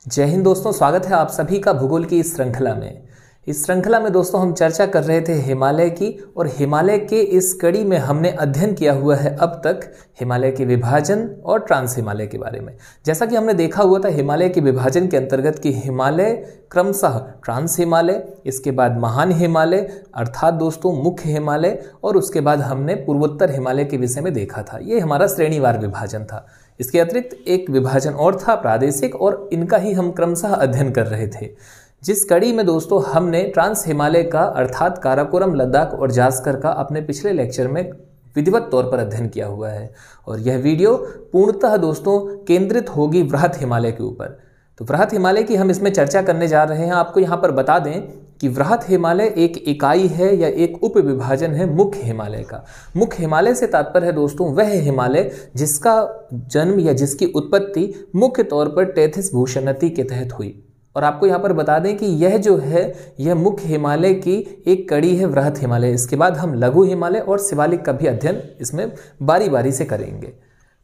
जय हिंद दोस्तों, स्वागत है आप सभी का भूगोल की इस श्रृंखला में। इस श्रृंखला में दोस्तों हम चर्चा कर रहे थे हिमालय की, और हिमालय के इस कड़ी में हमने अध्ययन किया हुआ है अब तक हिमालय के विभाजन और ट्रांस हिमालय के बारे में। जैसा कि हमने देखा हुआ था हिमालय के विभाजन के अंतर्गत कि हिमालय क्रमशः ट्रांस हिमालय, इसके बाद महान हिमालय अर्थात दोस्तों मुख्य हिमालय, और उसके बाद हमने पूर्वोत्तर हिमालय के विषय में देखा था। ये हमारा श्रेणीवार विभाजन था। इसके अतिरिक्त एक विभाजन और था प्रादेशिक, और इनका ही हम क्रमशः अध्ययन कर रहे थे। जिस कड़ी में दोस्तों हमने ट्रांस हिमालय का अर्थात काराकोरम, लद्दाख और जास्कर का अपने पिछले लेक्चर में विधिवत तौर पर अध्ययन किया हुआ है, और यह वीडियो पूर्णतः दोस्तों केंद्रित होगी वृहत हिमालय के ऊपर। तो वृहत हिमालय की हम इसमें चर्चा करने जा रहे हैं। आपको यहाँ पर बता दें कि वृहत हिमालय एक इकाई है या एक उप विभाजन है मुख्य हिमालय का। मुख्य हिमालय से तात्पर्य है दोस्तों वह हिमालय जिसका जन्म या जिसकी उत्पत्ति मुख्य तौर पर टेथिस भूशनति के तहत हुई। और आपको यहाँ पर बता दें कि यह जो है यह मुख्य हिमालय की एक कड़ी है वृहत हिमालय। इसके बाद हम लघु हिमालय और शिवालिक का भी अध्ययन इसमें बारी बारी से करेंगे।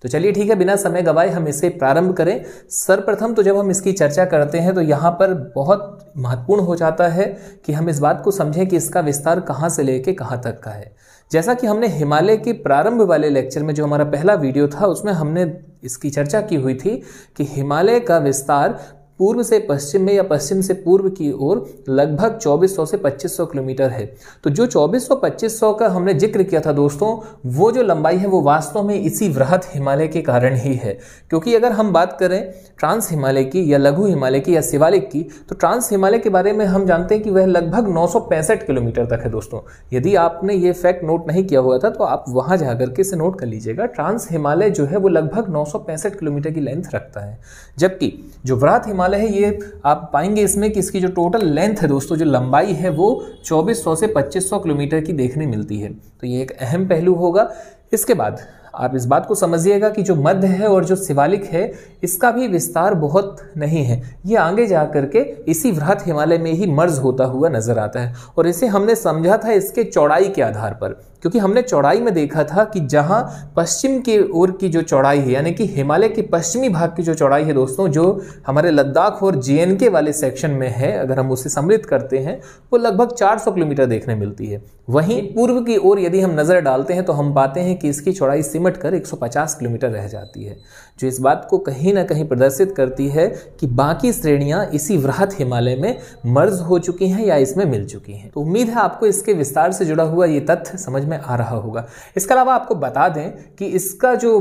तो चलिए ठीक है, बिना समय गवाए हम इसे प्रारंभ करें। सर्वप्रथम तो जब हम इसकी चर्चा करते हैं तो यहाँ पर बहुत महत्वपूर्ण हो जाता है कि हम इस बात को समझें कि इसका विस्तार कहाँ से लेके कहाँ तक का है। जैसा कि हमने हिमालय के प्रारंभ वाले लेक्चर में जो हमारा पहला वीडियो था उसमें हमने इसकी चर्चा की हुई थी कि हिमालय का विस्तार पूर्व से पश्चिम में या पश्चिम से पूर्व की ओर लगभग 2400 से 2500 किलोमीटर है। तो जो 2400-2500 का हमने जिक्र किया था दोस्तों, वो जो लंबाई है वो वास्तव में इसी वृहत हिमालय के कारण ही है। क्योंकि अगर हम बात करें ट्रांस हिमालय की या लघु हिमालय की या शिवालिक की, तो ट्रांस हिमालय के बारे में हम जानते हैं कि वह लगभग 965 किलोमीटर तक है दोस्तों। यदि आपने ये फैक्ट नोट नहीं किया हुआ था तो आप वहां जाकर के इसे नोट कर लीजिएगा। ट्रांस हिमालय जो है वो लगभग 965 किलोमीटर की लेंथ रखता है, जबकि जो वृहत हिमालय है ये आप पाएंगे इसमें कि इसकी जो टोटल लेंथ है दोस्तों, जो लंबाई है वो 2400 से 2500 किलोमीटर की देखने मिलती है। तो ये एक अहम पहलू होगा। इसके बाद आप इस बात को समझिएगा कि जो मध्य है और जो शिवालिक है इसका भी विस्तार बहुत नहीं है। ये आगे जाकर के इसी वृहत हिमालय में ही मर्ज होता हुआ नजर आता है, और इसे हमने समझा था इसके चौड़ाई के आधार पर। क्योंकि हमने चौड़ाई में देखा था कि जहां पश्चिम की ओर की जो चौड़ाई है यानी कि हिमालय के पश्चिमी भाग की जो चौड़ाई है दोस्तों, जो हमारे लद्दाख और JNK वाले सेक्शन में है, अगर हम उसे सम्मिलित करते हैं वो लगभग 400 किलोमीटर देखने मिलती है। वहीं पूर्व की ओर यदि हम नजर डालते हैं तो हम पाते हैं कि इसकी चौड़ाई सिमट कर 150 किलोमीटर रह जाती है, जो इस बात को कहीं ना कहीं प्रदर्शित करती है कि बाकी श्रेणियां इसी वृहत हिमालय में मर्ज हो चुकी हैं या इसमें मिल चुकी हैं। तो उम्मीद है आपको इसके विस्तार से जुड़ा हुआ ये तथ्य समझ में आ रहा होगा। इसके अलावा आपको बता दें कि इसका जो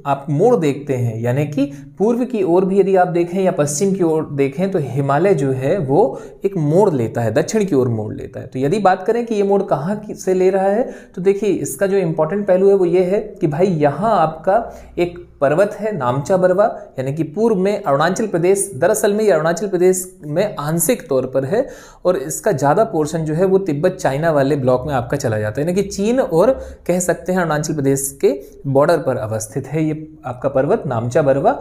आप मोड़ देखते हैं यानी कि पूर्व की ओर भी यदि आप देखें या पश्चिम की ओर देखें तो हिमालय जो है वो एक मोड़ लेता है, दक्षिण की ओर मोड़ लेता है। तो यदि बात करें कि ये मोड़ कहाँ से ले रहा है, तो देखिए इसका जो इंपॉर्टेंट पहलू है वो ये है कि भाई यहाँ आपका एक पर्वत है नामचा बरवा, यानी कि पूर्व में अरुणाचल प्रदेश, दरअसल में ये अरुणाचल प्रदेश में आंशिक तौर पर है, और इसका ज़्यादा पोर्शन जो है वो तिब्बत चाइना वाले ब्लॉक में आपका चला जाता है, यानी कि चीन और कह सकते हैं अरुणाचल प्रदेश के बॉर्डर पर अवस्थित है ये आपका पर्वत नामचा बरवा।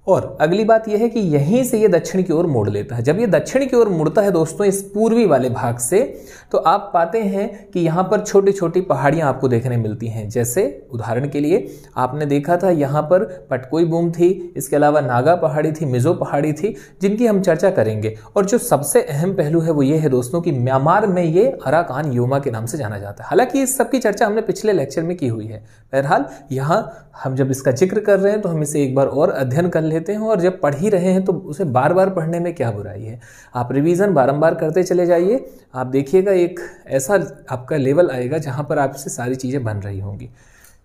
और अगली बात यह है कि यहीं से ये दक्षिण की ओर मोड़ लेता है। जब ये दक्षिण की ओर मुड़ता है दोस्तों इस पूर्वी वाले भाग से, तो आप पाते हैं कि यहाँ पर छोटी छोटी पहाड़ियाँ आपको देखने मिलती हैं। जैसे उदाहरण के लिए आपने देखा था यहाँ पर पटकोई बूम थी, इसके अलावा नागा पहाड़ी थी, मिजो पहाड़ी थी, जिनकी हम चर्चा करेंगे। और जो सबसे अहम पहलू है वो ये है दोस्तों कि म्यांमार में ये अराकान योमा के नाम से जाना जाता है। हालांकि इस सब की चर्चा हमने पिछले लेक्चर में की हुई है। बहरहाल यहाँ हम जब इसका जिक्र कर रहे हैं तो हम इसे एक बार और अध्ययन कर लेते हैं, और जब पढ़ ही रहे हैं तो उसे बार बार पढ़ने में क्या बुराई है। आप रिवीजन बारंबार करते चले जाइए, आप देखिएगा एक ऐसा आपका लेवल आएगा जहां पर आपसे सारी चीज़ें बन रही होंगी।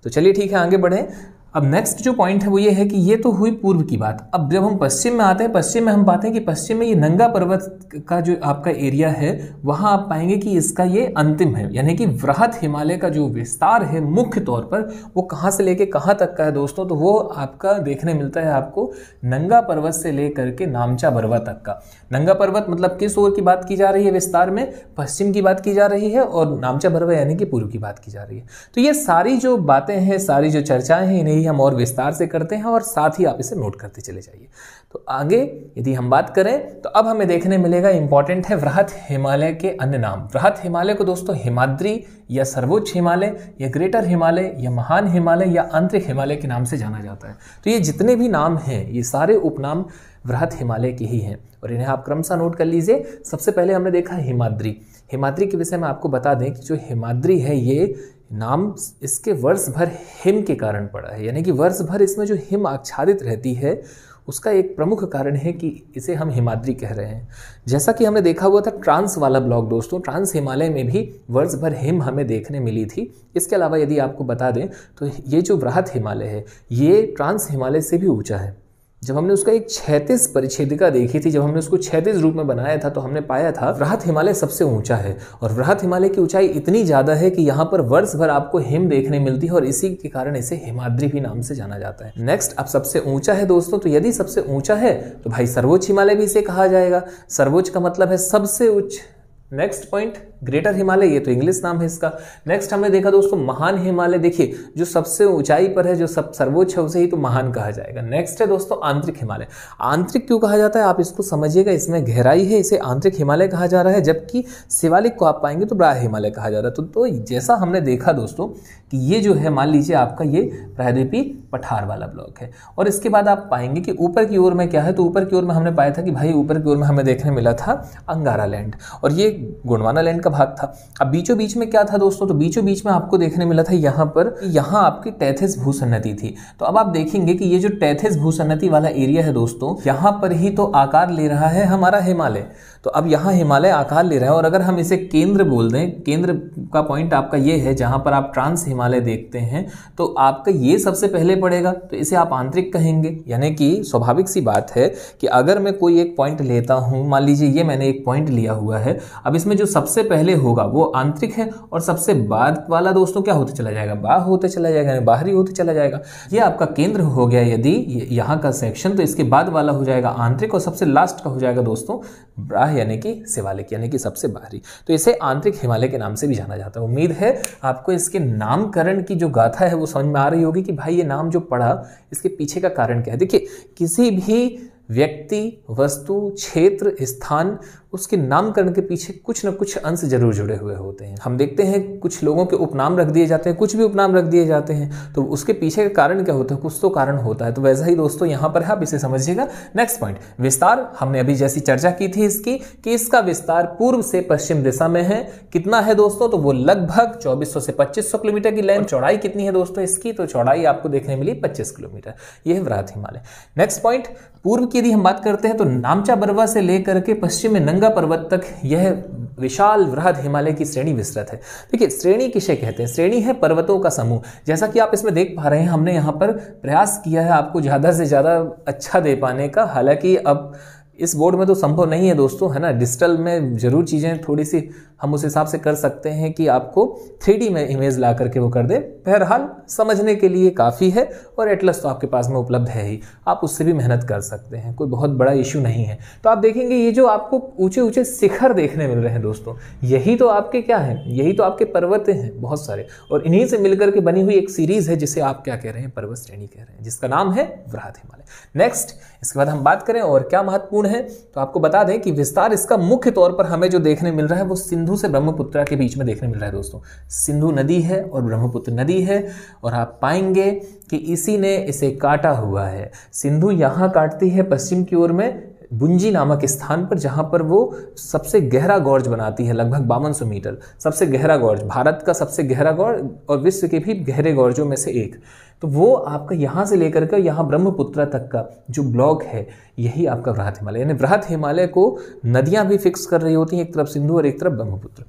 तो चलिए ठीक है, आगे बढ़ें। अब नेक्स्ट जो पॉइंट है वो ये है कि ये तो हुई पूर्व की बात। अब जब हम पश्चिम में आते हैं, पश्चिम में हम पाते हैं कि पश्चिम में ये नंगा पर्वत का जो आपका एरिया है वहां आप पाएंगे कि इसका ये अंतिम है, यानी कि वृहत हिमालय का जो विस्तार है मुख्य तौर पर वो कहां से लेके कहां तक का है दोस्तों, तो वो आपका देखने मिलता है आपको नंगा पर्वत से लेकर के नामचा बरवा तक का। नंगा पर्वत मतलब किस ओर की बात की जा रही है विस्तार में, पश्चिम की बात की जा रही है, और नामचा बरवा यानी कि पूर्व की बात की जा रही है। तो ये सारी जो बातें हैं, सारी जो चर्चाएं हैं, इन्हें हम और विस्तार से करते हैं, और साथ ही आप इसे नोट करते चले जाइए। तो आगे यदि हम बात करें तो अब हमें देखने मिलेगा इंपॉर्टेंट है वृहत हिमालय के अन्य नाम। वृहत हिमालय को दोस्तों हिमाद्री या सर्वोच्च हिमालय या ग्रेटर हिमालय या महान हिमालय या आंतरिक हिमालय के नाम से जाना जाता है। तो ये जितने भी नाम हैं ये सारे उपनाम वृहत हिमालय की ही हैं और इन्हें आप क्रमशः नोट कर लीजिए। सबसे पहले हमने देखा हिमाद्री। हिमाद्री के विषय में आपको बता दें कि जो हिमाद्री है ये नाम इसके वर्ष भर हिम के कारण पड़ा है, यानी कि वर्ष भर इसमें जो हिम आच्छादित रहती है उसका एक प्रमुख कारण है कि इसे हम हिमाद्री कह रहे हैं। जैसा कि हमने देखा हुआ था ट्रांस वाला ब्लॉग दोस्तों, ट्रांस हिमालय में भी वर्ष भर हिम हमें देखने मिली थी। इसके अलावा यदि आपको बता दें तो ये जो वृहत हिमालय है ये ट्रांस हिमालय से भी ऊंचा है। जब हमने उसका एक क्षैतिज परिच्छेदिका देखी थी, जब हमने उसको क्षैतिज रूप में बनाया था तो हमने पाया था वृहत हिमालय सबसे ऊंचा है और वृहत हिमालय की ऊंचाई इतनी ज़्यादा है कि यहाँ पर वर्ष भर आपको हिम देखने मिलती है और इसी के कारण इसे हिमाद्री भी नाम से जाना जाता है। नेक्स्ट, अब सबसे ऊंचा है दोस्तों, तो यदि सबसे ऊंचा है तो भाई सर्वोच्च हिमालय भी इसे कहा जाएगा। सर्वोच्च का मतलब है सबसे उच्च। नेक्स्ट पॉइंट ग्रेटर हिमालय, ये तो इंग्लिश नाम है इसका। नेक्स्ट हमने देखा दोस्तों महान हिमालय। देखिए जो सबसे ऊंचाई पर है, जो सब सर्वोच्च है उसे ही तो महान कहा जाएगा। नेक्स्ट है दोस्तों आंतरिक हिमालय। आंतरिक क्यों कहा जाता है आप इसको समझिएगा, इसमें गहराई है, इसे आंतरिक हिमालय कहा जा रहा है, जबकि शिवालिक को आप पाएंगे तो बाह्य हिमालय कहा जा रहा है। तो जैसा हमने देखा दोस्तों कि ये जो है मान लीजिए आपका ये प्रायद्वीपीय पठार वाला ब्लॉक है और इसके बाद आप पाएंगे कि ऊपर की ओर में क्या है, तो ऊपर की ओर में हमने पाया था कि भाई ऊपर की ओर में हमें देखने मिला था अंगारा लैंड और ये गोंडवाना लैंड का भाग था। अब बीचों बीच में क्या था दोस्तों, तो बीचों बीच में आपको देखने मिला था यहाँ आपकी टैथिस भूसन्नति थी। तो अब आप देखेंगे कि ये जो टैथिस भूसन्नति वाला एरिया है दोस्तों, यहाँ पर ही तो आकार ले रहा है हमारा हिमालय। तो अब यहाँ हिमालय आकार ले रहा है और अगर हम इसे केंद्र बोल दें, केंद्र का पॉइंट आपका ये है जहां पर आप ट्रांस हिमालय देखते हैं, तो आपका ये सबसे पहले पड़ेगा, तो इसे आप आंतरिक कहेंगे। यानी कि स्वाभाविक सी बात है कि अगर मैं कोई एक पॉइंट लेता हूं, मान लीजिए ये मैंने एक पॉइंट लिया हुआ है, अब इसमें जो सबसे पहले होगा वो आंतरिक है और सबसे बाद वाला दोस्तों क्या होते चला जाएगा, बाह्य होते चला जाएगा, बाहरी होते चला जाएगा। ये आपका केंद्र हो गया यदि यहाँ का सेक्शन, तो इसके बाद वाला हो जाएगा आंतरिक और सबसे लास्ट का हो जाएगा दोस्तों बाह्य यानी कि शिवालिक यानी कि सबसे बाहरी। तो इसे आंतरिक हिमालय के नाम से भी जाना जाता है। उम्मीद है आपको इसके नामकरण की जो गाथा है वो समझ में आ रही होगी कि भाई ये नाम जो पड़ा इसके पीछे का कारण क्या है। देखिए किसी भी व्यक्ति, वस्तु, क्षेत्र, स्थान, उसके नामकरण के पीछे कुछ न कुछ अंश जरूर जुड़े हुए होते हैं। हम देखते हैं कुछ लोगों के उपनाम रख दिए जाते हैं, कुछ भी उपनाम रख दिए जाते हैं, तो उसके पीछे का कारण क्या होता है, कुछ तो कारण होता है। तो वैसा ही दोस्तों यहाँ पर है, आप इसे समझिएगा। नेक्स्ट पॉइंट विस्तार, हमने अभी जैसी चर्चा की थी इसकी कि इसका विस्तार पूर्व से पश्चिम दिशा में है। कितना है दोस्तों, तो वो लगभग 2400 से 2500 किलोमीटर की लेंथ। चौड़ाई कितनी है दोस्तों इसकी, तो चौड़ाई आपको देखने मिली 25 किलोमीटर। यह है वृहत हिमालय। नेक्स्ट पॉइंट पूर्व की यदि हम बात करते हैं तो नामचा बरवा से लेकर के पश्चिम में नंगा पर्वत तक यह विशाल वृहद हिमालय की श्रेणी विस्तृत है। देखिए श्रेणी किसे कहते हैं, श्रेणी है पर्वतों का समूह। जैसा कि आप इसमें देख पा रहे हैं, हमने यहाँ पर प्रयास किया है आपको ज्यादा से ज्यादा अच्छा दे पाने का। हालांकि अब इस बोर्ड में तो संभव नहीं है दोस्तों, है ना, डिजिटल में जरूर चीजें थोड़ी सी हम उस हिसाब से कर सकते हैं कि आपको 3D में इमेज ला करके वो कर दे। बहरहाल समझने के लिए काफ़ी है और एटलस तो आपके पास में उपलब्ध है ही, आप उससे भी मेहनत कर सकते हैं, कोई बहुत बड़ा इशू नहीं है। तो आप देखेंगे ये जो आपको ऊंचे ऊंचे शिखर देखने मिल रहे हैं दोस्तों, यही तो आपके क्या है, यही तो आपके पर्वत हैं बहुत सारे, और इन्हीं से मिलकर के बनी हुई एक सीरीज है जिसे आप क्या कह रहे हैं, पर्वत श्रेणी कह रहे हैं, जिसका नाम है वृहद हिमालय। नेक्स्ट इसके बाद हम बात करें और क्या महत्वपूर्ण है, तो आपको बता दें कि विस्तार इसका मुख्य तौर पर हमें जो देखने मिल रहा है वो सिंधु से ब्रह्मपुत्र के बीच में देखने मिल रहा है दोस्तों। सिंधु नदी है और ब्रह्मपुत्र नदी है, और आप पाएंगे कि इसी ने इसे काटा हुआ है। सिंधु यहाँ काटती है पश्चिम की ओर में बुंजी नामक स्थान पर, जहां पर वो सबसे गहरा गॉर्ज बनाती है, लगभग 5200 मीटर सबसे गहरा गॉर्ज, भारत का सबसे गहरा गॉर्ज और विश्व के भी गहरे गॉर्जों में से एक। तो वो आपका यहाँ से लेकर के यहाँ ब्रह्मपुत्र तक का जो ब्लॉक है यही आपका वृहद हिमालय, यानी वृहद हिमालय को नदियां भी फिक्स कर रही होती हैं, एक तरफ सिंधु और एक तरफ ब्रह्मपुत्र।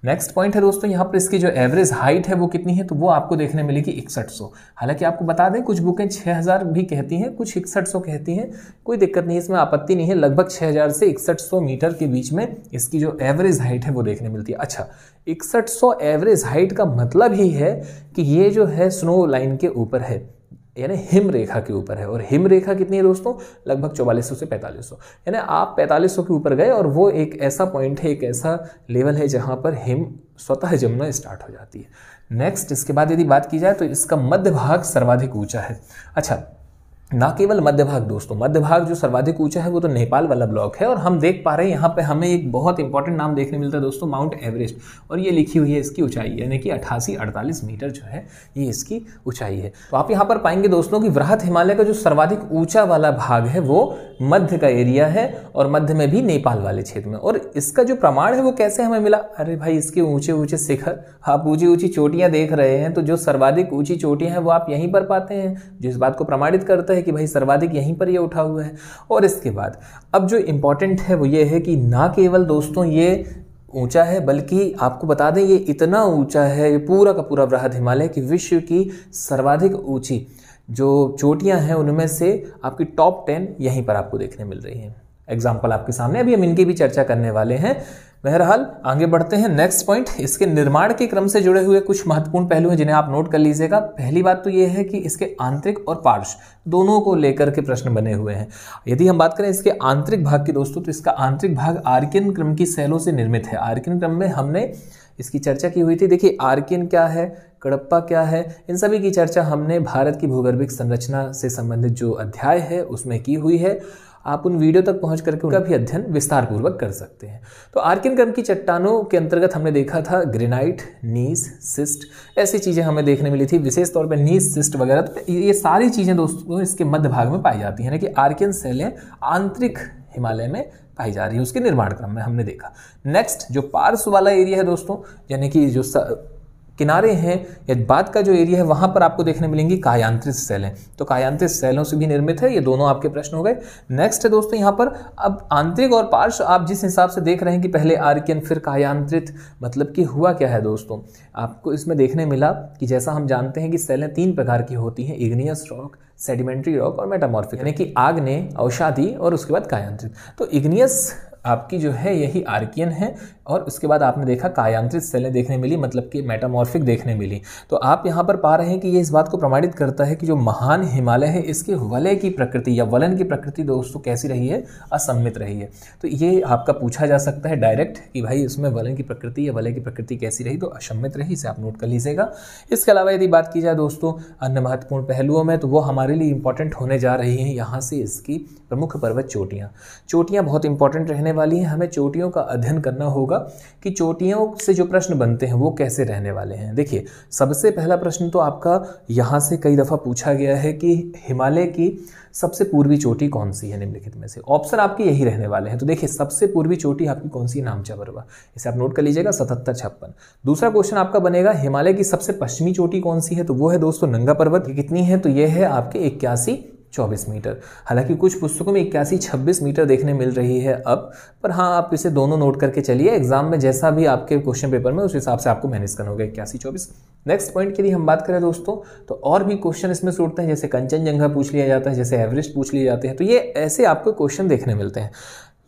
नेक्स्ट पॉइंट है दोस्तों, यहाँ पर इसकी जो एवरेज हाइट है वो कितनी है, तो वो आपको देखने मिलेगी 6100। हालांकि आपको बता दें कुछ बुकें 6000 भी कहती हैं, कुछ 6100 कहती हैं, कोई दिक्कत नहीं, इसमें आपत्ति नहीं है। लगभग 6000 से 6100 मीटर के बीच में इसकी जो एवरेज हाइट है वो देखने मिलती है। अच्छा, 6100 एवरेज हाइट का मतलब ही है कि ये जो है स्नो लाइन के ऊपर है, यानी हिम रेखा के ऊपर है। और हिम रेखा कितनी है दोस्तों, लगभग 4400 से 4500, यानी आप 4500 के ऊपर गए और वो एक ऐसा पॉइंट है, एक ऐसा लेवल है जहां पर हिम स्वतः जमना स्टार्ट हो जाती है। नेक्स्ट इसके बाद यदि बात की जाए तो इसका मध्य भाग सर्वाधिक ऊंचा है। अच्छा, ना केवल मध्य भाग दोस्तों, मध्य भाग जो सर्वाधिक ऊंचा है वो तो नेपाल वाला ब्लॉक है, और हम देख पा रहे हैं यहाँ पे हमें एक बहुत इंपॉर्टेंट नाम देखने मिलता है दोस्तों, माउंट एवरेस्ट, और ये लिखी हुई है इसकी ऊंचाई, यानी कि 88-48 मीटर जो है ये इसकी ऊंचाई है। तो आप यहाँ पर पाएंगे दोस्तों कि वृहत हिमालय का जो सर्वाधिक ऊंचा वाला भाग है वो मध्य का एरिया है, और मध्य में भी नेपाल वाले क्षेत्र में। और इसका जो प्रमाण है वो कैसे हमें मिला? अरे भाई, इसके ऊंचे ऊंचे शिखर, आप ऊंची ऊंची चोटियां देख रहे हैं, तो जो सर्वाधिक ऊंची चोटियां हैं वो आप यहीं पर पाते हैं, जो इस बात को प्रमाणित करता है कि भाई सर्वाधिक यहीं पर ये उठा हुआ है। और इसके बाद अब जो इंपॉर्टेंट है वो ये है कि ना केवल दोस्तों ये ऊंचा है, बल्कि आपको बता दें ये इतना ऊंचा है, ये पूरा का पूरा वृहद हिमालय की विश्व की सर्वाधिक ऊंची जो चोटियां हैं उनमें से आपकी टॉप 10 यहीं पर आपको देखने मिल रही हैं। एग्जाम्पल आपके सामने, अभी हम इनकी भी चर्चा करने वाले हैं। बहरहाल आगे बढ़ते हैं। नेक्स्ट पॉइंट, इसके निर्माण के क्रम से जुड़े हुए कुछ महत्वपूर्ण पहलू हैं जिन्हें आप नोट कर लीजिएगा। पहली बात तो यह है कि इसके आंतरिक और पार्श्व दोनों को लेकर के प्रश्न बने हुए हैं। यदि हम बात करें इसके आंतरिक भाग की दोस्तों, तो इसका आंतरिक भाग आर्कियन क्रम की शैलों से निर्मित है। आर्कियन क्रम में हमने इसकी चर्चा की हुई थी। देखिए आर्कियन क्या है, कडप्पा क्या है, इन सभी की चर्चा हमने भारत की भूगर्भिक संरचना से संबंधित जो अध्याय है उसमें की हुई है। आप उन वीडियो तक पहुंच करके उनका भी अध्ययन विस्तार पूर्वक कर सकते हैं। तो आर्कियन क्रम की चट्टानों के अंतर्गत हमने देखा था ग्रेनाइट, नीस, सिस्ट, ऐसी चीजें हमें देखने मिली थी, विशेष तौर पे नीस, सिस्ट वगैरह। तो ये सारी चीजें दोस्तों इसके मध्य भाग में पाई जाती हैं, यानी कि आर्कियन शैलें आंतरिक हिमालय में पाई जा रही है, उसके निर्माण क्रम में हमने देखा। नेक्स्ट जो पार्श्व वाला एरिया है दोस्तों, यानी कि जो किनारे हैं या बाद का जो एरिया है, वहां पर आपको देखने मिलेंगी कायांतरित शैलें। तो कायांतरित शैलों से भी निर्मित है। ये दोनों आपके प्रश्न हो गए। नेक्स्ट है दोस्तों यहाँ पर अब आंतरिक और पार्श्व आप जिस हिसाब से देख रहे हैं कि पहले आर्कियन फिर कायांतरित, मतलब कि हुआ क्या है दोस्तों, आपको इसमें देखने मिला कि जैसा हम जानते हैं कि शैलें 3 प्रकार की होती हैं, इग्नियस रॉक, सेडिमेंट्री रॉक और मेटामॉर्फिक, यानी कि आग्नेय, अवसादी और उसके बाद कायांतरित। तो इग्नियस आपकी जो है यही आर्कियन है, और उसके बाद आपने देखा कायांतरित शैलें देखने मिली, मतलब कि मेटामॉर्फिक देखने मिली। तो आप यहाँ पर पा रहे हैं कि ये इस बात को प्रमाणित करता है कि जो महान हिमालय है इसके वलय की प्रकृति या वलन की प्रकृति दोस्तों कैसी रही है, असममित रही है। तो ये आपका पूछा जा सकता है डायरेक्ट कि भाई इसमें वलन की प्रकृति या वलय की प्रकृति कैसी रही, तो असममित रही, इसे आप नोट कर लीजिएगा। इसके अलावा यदि बात की जाए दोस्तों अन्य महत्वपूर्ण पहलुओं में, तो वो हमारे लिए इंपॉर्टेंट होने जा रही हैं। यहाँ से इसकी प्रमुख पर्वत चोटियाँ बहुत इंपॉर्टेंट रहने वाली हैं। हमें चोटियों का अध्ययन करना होगा कि चोटियों से जो प्रश्न बनते हैं वो कैसे रहने वाले हैं। देखिए सबसे पहला प्रश्न तो आपका यहाँ से कई दफ़ा पूछा गया है कि हिमालय की सबसे पूर्वी चोटी कौन सी है निम्नलिखित में से। ऑप्शन आपके यही रहने वाले हैं। तो देखिए सबसे पूर्वी चोटी आपकी कौन सी है, नामचा पर्वत, इसे आप नोट कर लीजिएगा 77-56। दूसरा क्वेश्चन आपका बनेगा हिमालय की सबसे पश्चिमी चोटी कौन सी है, तो वो है दोस्तों नंगा पर्वत। ये कितनी है, तो ये है आपके 81-24 मीटर। हालांकि कुछ पुस्तकों में 81-26 मीटर देखने मिल रही है अब, पर हाँ आप इसे दोनों नोट करके चलिए, एग्जाम में जैसा भी आपके क्वेश्चन पेपर में उस हिसाब से आपको मैनेज करना होगा 81-24। नेक्स्ट पॉइंट की यदि हम बात करें दोस्तों, तो और भी क्वेश्चन इसमें से उठते हैं, जैसे कंचनजंगा पूछ लिया जाता है, जैसे एवरेस्ट पूछ लिए जाते हैं। तो ये ऐसे आपको क्वेश्चन देखने मिलते हैं।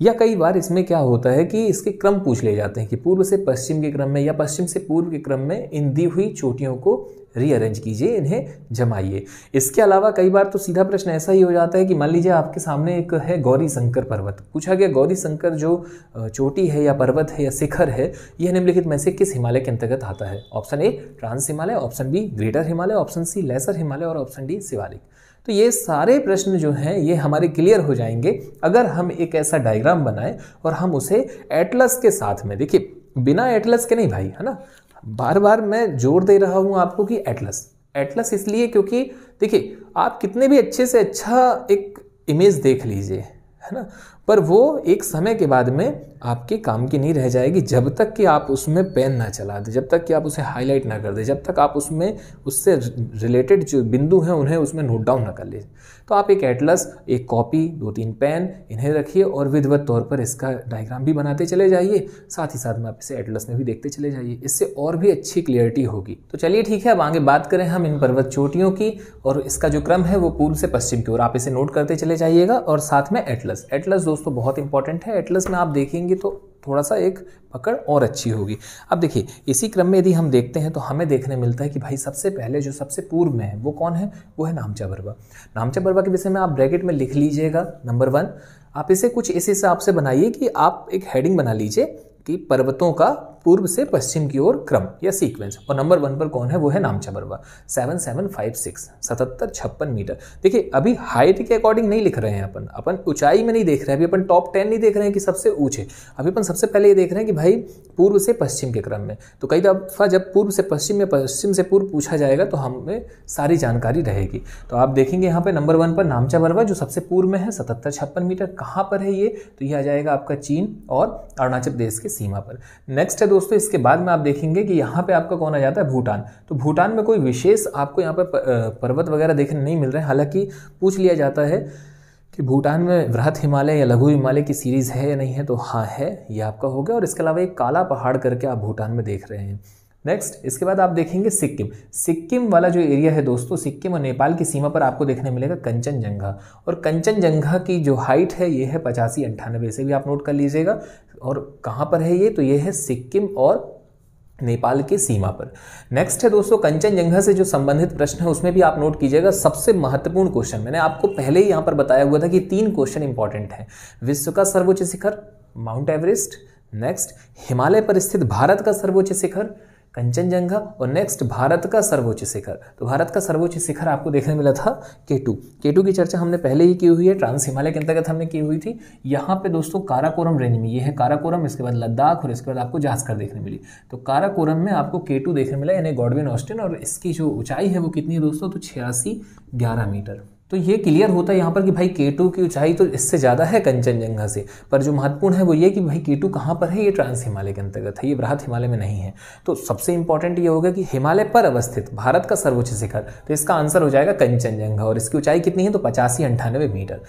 या कई बार इसमें क्या होता है कि इसके क्रम पूछ लिए जाते हैं कि पूर्व से पश्चिम के क्रम में या पश्चिम से पूर्व के क्रम में इन दी हुई चोटियों को रीअरेंज कीजिए, इन्हें जमाइए। इसके अलावा कई बार तो सीधा प्रश्न ऐसा ही हो जाता है कि मान लीजिए आपके सामने एक है गौरी शंकर पर्वत, पूछा गया गौरी शंकर जो चोटी है या पर्वत है या शिखर है, यह निम्नलिखित में से किस हिमालय के अंतर्गत आता है। Option A trans Himalaya, option B greater Himalaya, option C lesser Himalaya और ऑप्शन डी शिवालिक। तो ये सारे प्रश्न जो हैं ये हमारे क्लियर हो जाएंगे अगर हम एक ऐसा डायग्राम बनाएं और हम उसे एटलस के साथ में, देखिए बिना एटलस के नहीं भाई, है ना, बार बार मैं जोर दे रहा हूं आपको कि एटलस इसलिए क्योंकि देखिए आप कितने भी अच्छे से अच्छा एक इमेज देख लीजिए, है ना, पर वो एक समय के बाद में आपके काम की नहीं रह जाएगी जब तक कि आप उसमें पेन ना चला दें, जब तक कि आप उसे हाईलाइट ना कर दें, जब तक आप उसमें उससे रिलेटेड जो बिंदु हैं उन्हें उसमें नोट डाउन ना कर लीजिए। तो आप एक एटलस, एक कॉपी, 2-3 पेन इन्हें रखिए और विधिवत तौर पर इसका डायग्राम भी बनाते चले जाइए, साथ ही साथ में आप इसे एटलस में भी देखते चले जाइए, इससे और भी अच्छी क्लियरिटी होगी। तो चलिए ठीक है, अब आगे बात करें हम इन पर्वत चोटियों की, और इसका जो क्रम है वो पूर्व से पश्चिम की ओर, आप इसे नोट करते चले जाइएगा। और साथ में एटलस दोस्तों बहुत इंपॉर्टेंट है। एटलस में आप देखेंगे तो थोड़ा सा एक पकड़ और अच्छी होगी। अब देखिए इसी क्रम में यदि हम देखते हैं तो हमें देखने मिलता है कि भाई सबसे पहले जो सबसे पूर्व में है वो कौन है, वो है नामचा पर्वत। नामचा पर्वत के विषय में आप ब्रैकेट में लिख लीजिएगा नंबर 1। आप इसे कुछ इस हिसाब से बनाइए कि आप एक हेडिंग बना लीजिए कि पर्वतों का पूर्व से पश्चिम की ओर क्रम या सीक्वेंस। और नंबर 1 पर कौन है, वो है नामचा पर्वत 7756 7756 मीटर। देखिए अभी हाइट के अकॉर्डिंग नहीं लिख रहे हैं अपन ऊंचाई में नहीं देख रहे हैं, अभी अपन टॉप 10 नहीं देख रहे हैं कि सबसे ऊंचे, अभी अपन सबसे पहले ये देख रहे हैं कि भाई पूर्व से पश्चिम के क्रम में। तो कई दफा जब पूर्व से पश्चिम या पश्चिम से पूर्व पूछा जाएगा तो हमें सारी जानकारी रहेगी। तो आप देखेंगे यहाँ पे नंबर 1 पर नामचा पर्वत जो सबसे पूर्व में है 7756 मीटर। कहाँ पर है ये, तो ये आ जाएगा आपका चीन और अरुणाचल प्रदेश की सीमा पर। नेक्स्ट है दोस्तों, इसके बाद में आप देखेंगे कि यहाँ पे आपका कौन आ जाता है, भूटान। तो भूटान में कोई विशेष आपको यहाँ पर पर्वत वगैरह देखने नहीं मिल रहे हैं, हालांकि पूछ लिया जाता है कि भूटान में बृहत हिमालय या लघु हिमालय की सीरीज है या नहीं है, तो हाँ है, ये आपका हो गया। और इसके अलावा एक काला पहाड़ करके आप भूटान में देख रहे हैं। नेक्स्ट इसके बाद आप देखेंगे सिक्किम। सिक्किम वाला जो एरिया है दोस्तों, सिक्किम और नेपाल की सीमा पर आपको देखने मिलेगा कंचनजंगा। और कंचनजंगा की जो हाइट है ये है 85-98, इसे भी आप नोट कर लीजिएगा। और कहाँ पर है ये, तो ये है सिक्किम और नेपाल की सीमा पर। नेक्स्ट है दोस्तों, कंचनजंगा से जो संबंधित प्रश्न है उसमें भी आप नोट कीजिएगा सबसे महत्वपूर्ण क्वेश्चन। मैंने आपको पहले ही यहाँ पर बताया हुआ था कि 3 क्वेश्चन इंपॉर्टेंट हैं। विश्व का सर्वोच्च शिखर माउंट एवरेस्ट, नेक्स्ट हिमालय पर स्थित भारत का सर्वोच्च शिखर कंचनजंगा, और नेक्स्ट भारत का सर्वोच्च शिखर। तो भारत का सर्वोच्च शिखर आपको देखने मिला था K2। K2 की चर्चा हमने पहले ही की हुई है, ट्रांस हिमालय के अंतर्गत हमने की हुई थी। यहाँ पे दोस्तों काराकोरम रेंज में, ये है काराकोरम, इसके बाद लद्दाख और इसके बाद आपको जास्कर देखने मिली। तो काराकोरम में आपको K2 देखने मिला, यानी गॉडविन ऑस्टिन, और इसकी जो ऊंचाई है वो कितनी है दोस्तों, तो 8611 मीटर। तो ये क्लियर होता है यहाँ पर कि भाई K2 की ऊंचाई तो इससे ज़्यादा है कंचनजंगा से, पर जो महत्वपूर्ण है वो ये कि भाई K2 कहाँ पर है, ये ट्रांस हिमालय के अंतर्गत है, ये बृहत हिमालय में नहीं है। तो सबसे इंपॉर्टेंट ये होगा कि हिमालय पर अवस्थित भारत का सर्वोच्च शिखर, तो इसका आंसर हो जाएगा कंचनजंगा। और इसकी ऊंचाई कितनी है, तो 85-98 मीटर।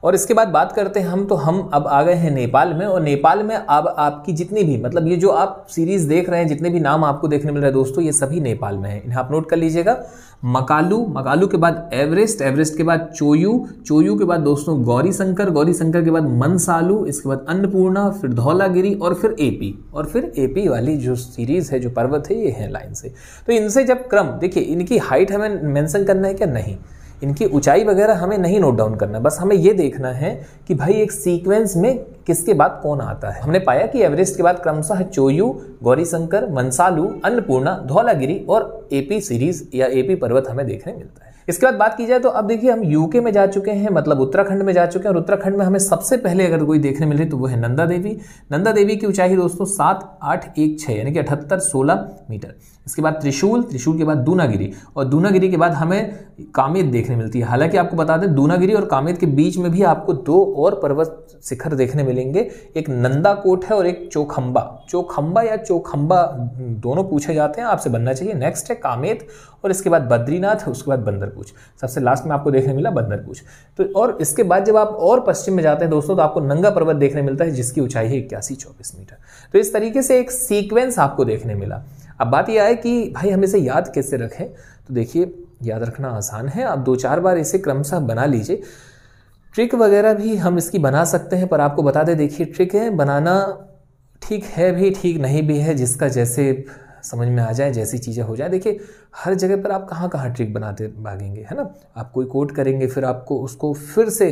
और इसके बाद बात करते हैं हम, तो हम अब आ गए हैं नेपाल में। और नेपाल में अब आपकी जितनी भी, मतलब ये जो आप सीरीज देख रहे हैं, जितने भी नाम आपको देखने मिल रहे हैं दोस्तों, ये सभी नेपाल में है, इन्हें आप नोट कर लीजिएगा। मकालू, मकालू के बाद एवरेस्ट, एवरेस्ट के बाद चोयू, चोयू के बाद दोस्तों गौरी शंकर, गौरी शंकर के बाद मनसालू, इसके बाद अन्नपूर्णा, फिर धौलागिरी और फिर एपी। और फिर एपी वाली जो सीरीज है, जो पर्वत है, ये है लाइन से। तो इनसे जब क्रम, देखिए इनकी हाइट हमें मेंशन करना है क्या, नहीं, इनकी ऊंचाई वगैरह हमें नहीं नोट डाउन करना, बस हमें ये देखना है कि भाई एक सीक्वेंस में किसके बाद कौन आता है। हमने पाया कि एवरेस्ट के बाद क्रमशः चोयू, गौरीशंकर, मनसालू, अन्नपूर्णा, धौलागिरी और एपी सीरीज या एपी पर्वत हमें देखने मिलता है। इसके बाद बात की जाए तो अब देखिए हम यूके में जा चुके हैं, मतलब उत्तराखंड में जा चुके हैं। और उत्तराखंड में हमें सबसे पहले अगर कोई देखने मिल रही तो वो है नंदा देवी। नंदा देवी की ऊंचाई दोस्तों 7816 यानी कि 7816 मीटर। इसके बाद त्रिशूल, त्रिशूल के बाद दूनागिरी, और दूनागिरी के बाद हमें कामेत देखने मिलती है। हालांकि आपको बता दें दूनागिरी और कामेत के बीच में भी आपको 2 और पर्वत शिखर देखने मिलेंगे, एक नंदाकोट है और एक चोखंबा। चोखंबा या चोखंबा दोनों पूछे जाते हैं, आपसे बनना चाहिए। नेक्स्ट है कामेत, और इसके बाद बद्रीनाथ, उसके बाद बंदरपूछ, सबसे लास्ट में आपको देखने मिला बंदरपूछ। तो और इसके बाद जब आप और पश्चिम में जाते हैं दोस्तों, तो आपको नंगा पर्वत देखने मिलता है, जिसकी ऊंचाई है 8124 मीटर। तो इस तरीके से एक सीक्वेंस आपको देखने मिला। अब बात यह है कि भाई हम इसे याद कैसे रखें, तो देखिए याद रखना आसान है, आप 2-4 बार इसे क्रमशः बना लीजिए। ट्रिक वगैरह भी हम इसकी बना सकते हैं, पर आपको बता दें देखिए ट्रिक है बनाना, ठीक है भी ठीक नहीं भी है, जिसका जैसे समझ में आ जाए, जैसी चीज़ें हो जाए। देखिए हर जगह पर आप कहाँ कहाँ ट्रिक बनाते भागेंगे, है ना। आप कोई कोड करेंगे, फिर आपको उसको फिर से